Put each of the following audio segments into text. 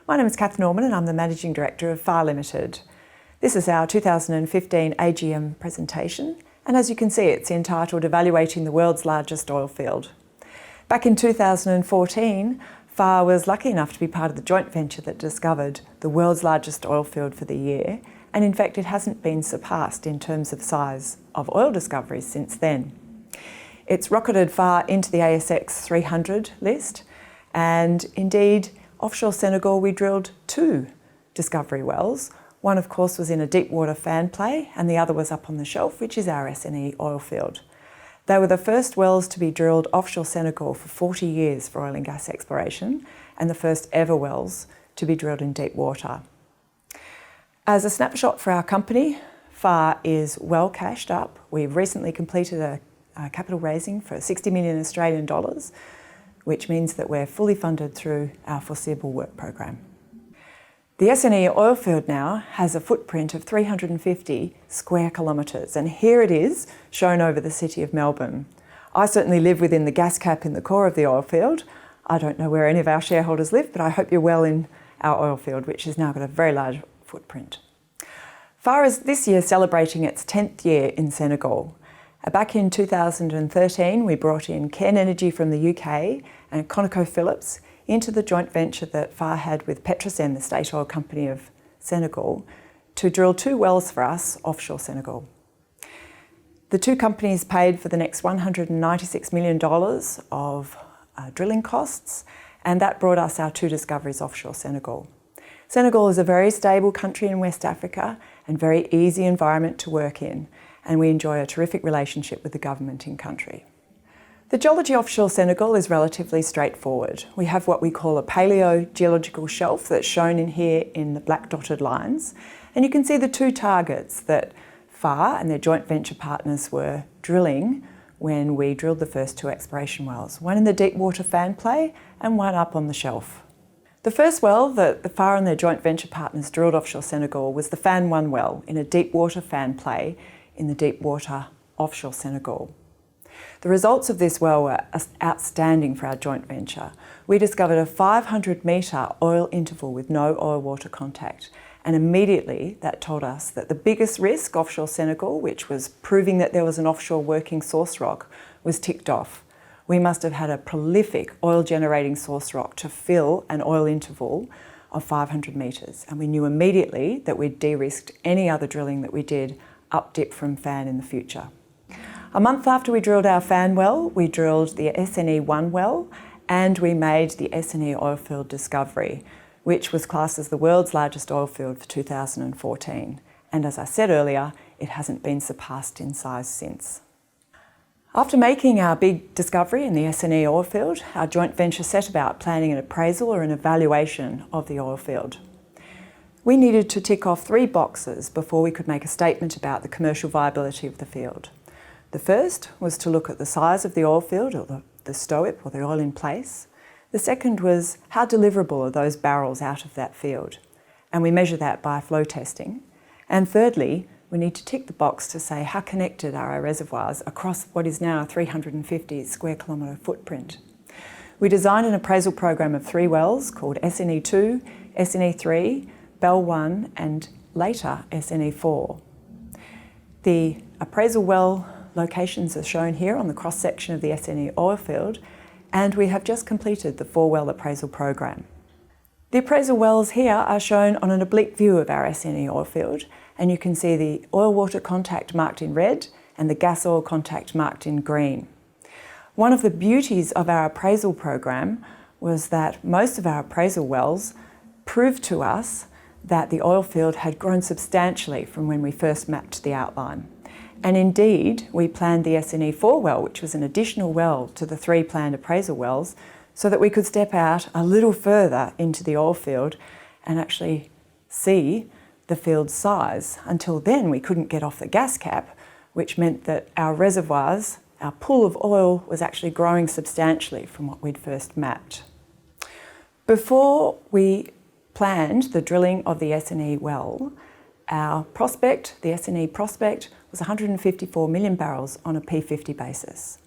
My name is Cath Norman and I'm the Managing Director of FAR Limited. This is our 2015 AGM presentation, and as you can see, it's entitled Evaluating the World's Largest Oil Field. Back in 2014, FAR was lucky enough to be part of the joint venture that discovered the world's largest oil field for the year, and in fact it hasn't been surpassed in terms of size of oil discoveries since then. It's rocketed FAR into the ASX 300 list, and indeed offshore Senegal we drilled 2 discovery wells. One of course was in a deep water fan play and the other was up on the shelf, which is our SNE oil field. They were the first wells to be drilled offshore Senegal for 40 years for oil and gas exploration, and the first ever wells to be drilled in deep water. As a snapshot for our company, FAR is well cashed up. We've recently completed a capital raising for 60 million Australian dollars, which means that we're fully funded through our foreseeable work program. The SNE oil field now has a footprint of 350 square kilometres, and here it is shown over the city of Melbourne. I certainly live within the gas cap in the core of the oil field. I don't know where any of our shareholders live, but I hope you're well in our oil field, which has now got a very large footprint. FAR is this year celebrating its 10th year in Senegal. Back in 2013, we brought in Cairn Energy from the UK and ConocoPhillips into the joint venture that FAR had with Petrosen, the state oil company of Senegal, to drill 2 wells for us offshore Senegal. The 2 companies paid for the next $196 million of drilling costs, and that brought us our 2 discoveries offshore Senegal. Senegal is a very stable country in West Africa and very easy environment to work in, and we enjoy a terrific relationship with the government in country. The geology offshore Senegal is relatively straightforward. We have what we call a paleogeological shelf that's shown in here in the black dotted lines, and you can see the 2 targets that FAR and their joint venture partners were drilling when we drilled the first 2 exploration wells, one in the deep water fan play and one up on the shelf. The first well that the FAR and their joint venture partners drilled offshore Senegal was the Fan 1 well in a deep water fan play in the deep water offshore Senegal. The results of this well were outstanding for our joint venture. We discovered a 500-metre oil interval with no oil-water contact, and immediately that told us that the biggest risk offshore Senegal, which was proving that there was an offshore working source rock, was ticked off. We must have had a prolific oil-generating source rock to fill an oil interval of 500 metres, and we knew immediately that we'd de-risked any other drilling that we did up dip from Fan in the future. A month after we drilled our Fan well, we drilled the SNE1 well, and we made the SNE oil field discovery, which was classed as the world's largest oil field for 2014. And as I said earlier, it hasn't been surpassed in size since. After making our big discovery in the SNE oil field, our joint venture set about planning an appraisal or an evaluation of the oil field. We needed to tick off 3 boxes before we could make a statement about the commercial viability of the field. The first was to look at the size of the oil field, or the STOIP, or the oil in place. The second was how deliverable are those barrels out of that field, and we measure that by flow testing. And thirdly, we need to tick the box to say how connected are our reservoirs across what is now a 350 square kilometre footprint. We designed an appraisal program of 3 wells called SNE2, SNE3, Bell 1 and later SNE4. The appraisal well locations are shown here on the cross-section of the SNE oil field, and we have just completed the 4-well appraisal program. The appraisal wells here are shown on an oblique view of our SNE oil field, and you can see the oil-water contact marked in red and the gas-oil contact marked in green. One of the beauties of our appraisal program was that most of our appraisal wells proved to us that the oil field had grown substantially from when we first mapped the outline. And indeed, we planned the SNE4 well, which was an additional well to the 3 planned appraisal wells, so that we could step out a little further into the oil field and actually see the field's size. Until then, we couldn't get off the gas cap, which meant that our reservoirs, our pool of oil, was actually growing substantially from what we'd first mapped. Before we planned the drilling of the SNE well, our prospect, the SNE prospect, was 154 million barrels on a P50 basis.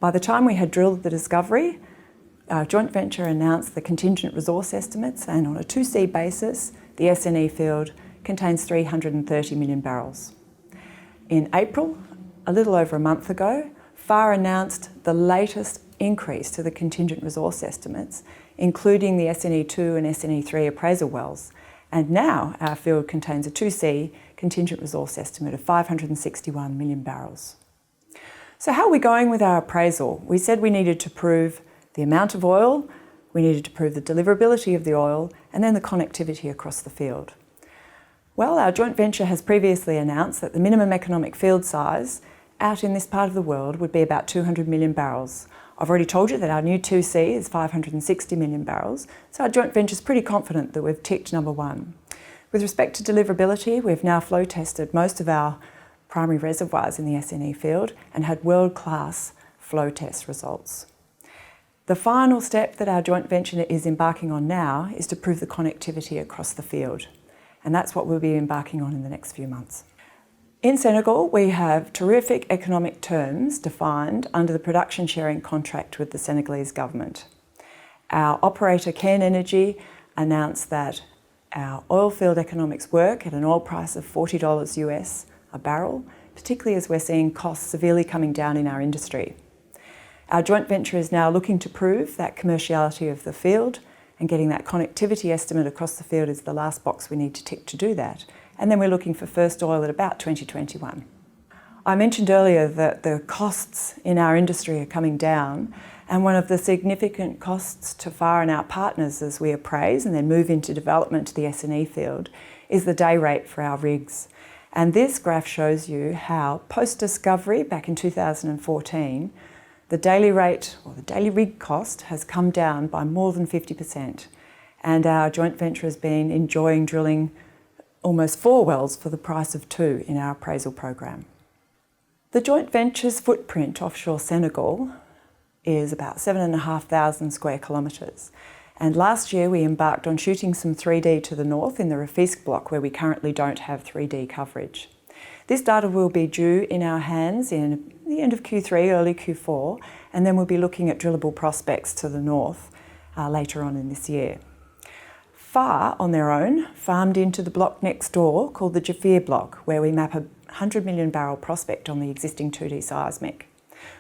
By the time we had drilled the discovery, Our joint venture announced the contingent resource estimates, and on a 2C basis, the SNE field contains 330 million barrels. In April, a little over a month ago, FAR announced the latest increase to the contingent resource estimates, including the SNE2 and SNE3 appraisal wells, and now our field contains a 2C contingent resource estimate of 561 million barrels. So how are we going with our appraisal? We said we needed to prove the amount of oil, we needed to prove the deliverability of the oil, and then the connectivity across the field. Well, our joint venture has previously announced that the minimum economic field size out in this part of the world would be about 200 million barrels. I've already told you that our new 2C is 560 million barrels, so our joint venture is pretty confident that we've ticked number one. With respect to deliverability, we've now flow tested most of our primary reservoirs in the SNE field and had world-class flow test results. The final step that our joint venture is embarking on now is to prove the connectivity across the field, and that's what we'll be embarking on in the next few months. In Senegal, we have terrific economic terms defined under the production sharing contract with the Senegalese government. Our operator, Cairn Energy, announced that our oil field economics work at an oil price of $40 US a barrel, particularly as we're seeing costs severely coming down in our industry. Our joint venture is now looking to prove that commerciality of the field, and getting that connectivity estimate across the field is the last box we need to tick to do that. And then we're looking for first oil at about 2021. I mentioned earlier that the costs in our industry are coming down, and one of the significant costs to FAR and our partners as we appraise and then move into development to the SNE field is the day rate for our rigs. And this graph shows you how post-discovery back in 2014, the daily rate or the daily rig cost has come down by more than 50%. And our joint venture has been enjoying drilling almost 4 wells for the price of 2 in our appraisal program. The joint venture's footprint offshore Senegal is about 7,500 square kilometres. And last year we embarked on shooting some 3D to the north in the Rafisque block where we currently don't have 3D coverage. This data will be due in our hands in the end of Q3, early Q4, and then we'll be looking at drillable prospects to the north later on in this year. FAR, on their own, farmed into the block next door called the Jafir block, where we map a 100 million barrel prospect on the existing 2D seismic.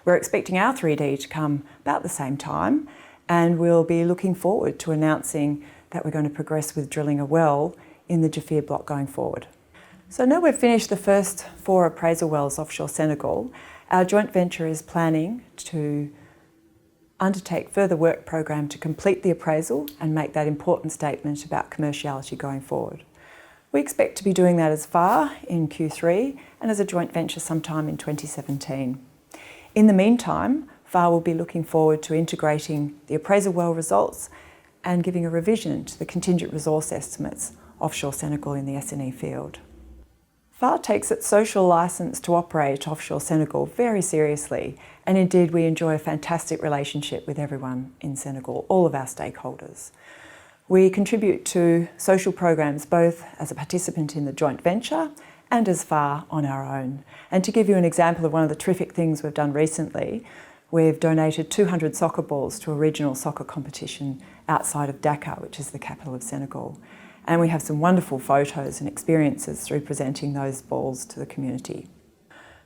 We're expecting our 3D to come about the same time, and we'll be looking forward to announcing that we're going to progress with drilling a well in the Jafir block going forward. So now we've finished the first 4 appraisal wells offshore Senegal, our joint venture is planning to undertake further work program to complete the appraisal and make that important statement about commerciality going forward. We expect to be doing that as FAR in Q3 and as a joint venture sometime in 2017. In the meantime, FAR will be looking forward to integrating the appraisal well results and giving a revision to the contingent resource estimates offshore Senegal in the SNE field. FAR takes its social licence to operate offshore Senegal very seriously, and indeed we enjoy a fantastic relationship with everyone in Senegal, all of our stakeholders. We contribute to social programs both as a participant in the joint venture and as FAR on our own. And to give you an example of one of the terrific things we've done recently, we've donated 200 soccer balls to a regional soccer competition outside of Dakar, which is the capital of Senegal. And we have some wonderful photos and experiences through presenting those balls to the community.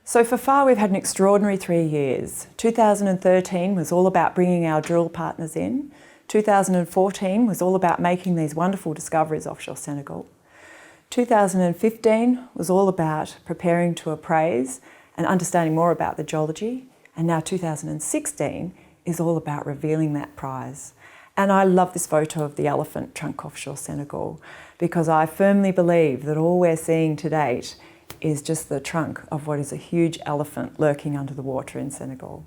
So for FAR, we've had an extraordinary 3 years. 2013 was all about bringing our drill partners in. 2014 was all about making these wonderful discoveries offshore Senegal. 2015 was all about preparing to appraise and understanding more about the geology. And now 2016 is all about revealing that prize. And I love this photo of the elephant trunk offshore Senegal because I firmly believe that all we're seeing to date is just the trunk of what is a huge elephant lurking under the water in Senegal.